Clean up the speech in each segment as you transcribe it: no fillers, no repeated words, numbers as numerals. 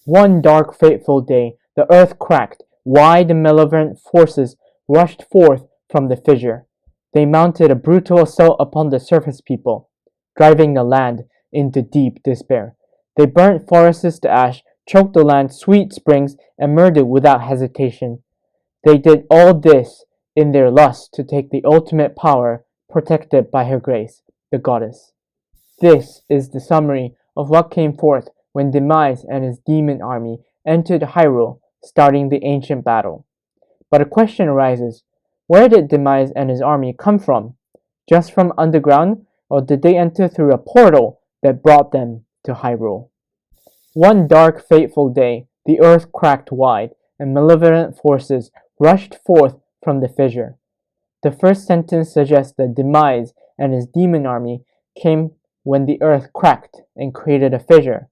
One dark fateful day, the earth cracked, wide and malevolent forces rushed forth from the fissure. They mounted a brutal assault upon the surface people, driving the land into deep despair. They burnt forests to ash, choked the land's sweet springs, and murdered without hesitation. They did all this in their lust to take the ultimate power protected by her grace, the goddess. This is the summary of what came forth when Demise and his demon army entered Hyrule, starting the ancient battle. But a question arises: where did Demise and his army come from? Just from underground, or did they enter through a portal that brought them to Hyrule? One dark, fateful day, the earth cracked wide, and malevolent forces rushed forth from the fissure. The first sentence suggests that Demise and his demon army came when the earth cracked and created a fissure.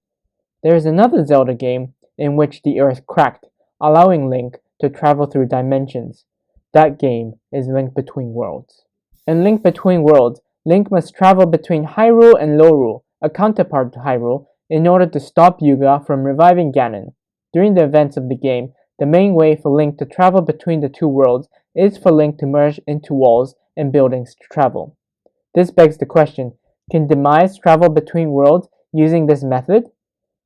There is another Zelda game in which the earth cracked, allowing Link to travel through dimensions. That game is Link Between Worlds. In Link Between Worlds, Link must travel between Hyrule and Lorule, a counterpart to Hyrule, in order to stop Yuga from reviving Ganon. During the events of the game, the main way for Link to travel between the two worlds is for Link to merge into walls and buildings to travel. This begs the question, can Demise travel between worlds using this method?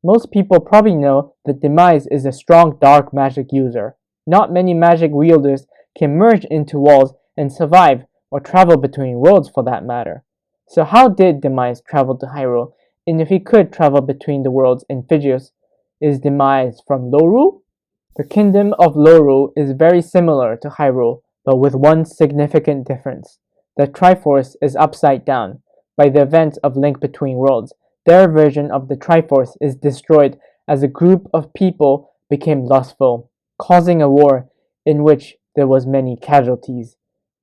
Most people probably know that Demise is a strong dark magic user. Not many magic wielders can merge into walls and survive, or travel between worlds for that matter. So how did Demise travel to Hyrule? And if he could travel between the worlds and fissures, is Demise from Lorule? The kingdom of Lorule is very similar to Hyrule, but with one significant difference. The Triforce is upside down. By the events of Link Between Worlds, their version of the Triforce is destroyed as a group of people became lustful, causing a war in which there was many casualties.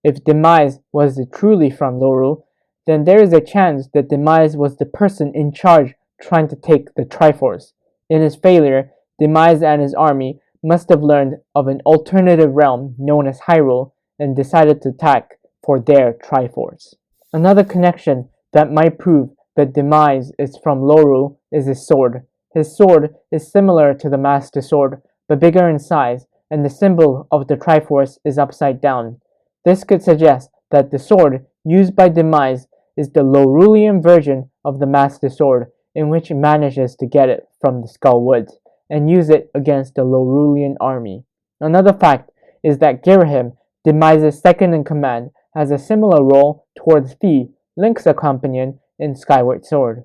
If Demise was truly from Lorule, then there is a chance that Demise was the person in charge trying to take the Triforce. In his failure, Demise and his army must have learned of an alternative realm known as Hyrule and decided to attack for their Triforce. Another connection that might prove that Demise is from Lorule is his sword. His sword is similar to the Master Sword, but bigger in size, and the symbol of the Triforce is upside down. This could suggest that the sword used by Demise is the Lorulean version of the Master Sword, in which he manages to get it from the Skull Woods and use it against the Lorulean army. Another fact is that Girahim, Demise's second in command, has a similar role towards Fi, Link's companion in Skyward Sword.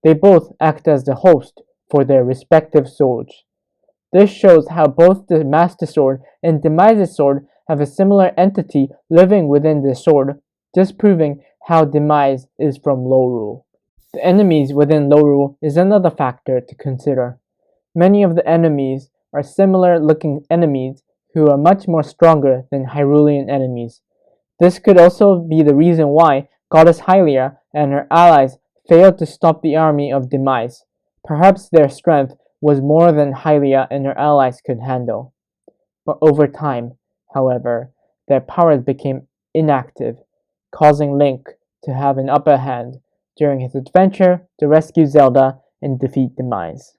They both act as the host for their respective swords. This shows how both the Master Sword and Demise's sword have a similar entity living within the sword, just proving how Demise is from Lorule. The enemies within Lorule is another factor to consider. Many of the enemies are similar looking enemies who are much more stronger than Hyrulean enemies. This could also be the reason why Goddess Hylia and her allies failed to stop the army of Demise. Perhaps their strength was more than Hylia and her allies could handle. But over time, however, their powers became inactive, causing Link to have an upper hand during his adventure to rescue Zelda and defeat Demise.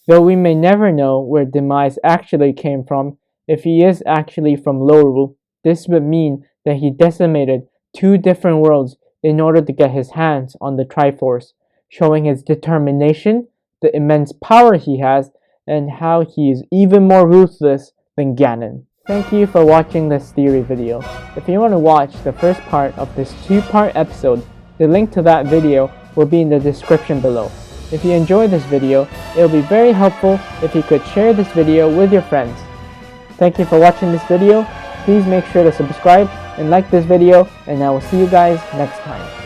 Though we may never know where Demise actually came from, if he is actually from Lorule, this would mean that he decimated two different worlds in order to get his hands on the Triforce, showing his determination, the immense power he has, and how he is even more ruthless than Ganon. Thank you for watching this theory video. If you want to watch the first part of this two-part episode, the link to that video will be in the description below. If you enjoyed this video, it will be very helpful if you could share this video with your friends. Thank you for watching this video. Please make sure to subscribe and like this video, and I will see you guys next time.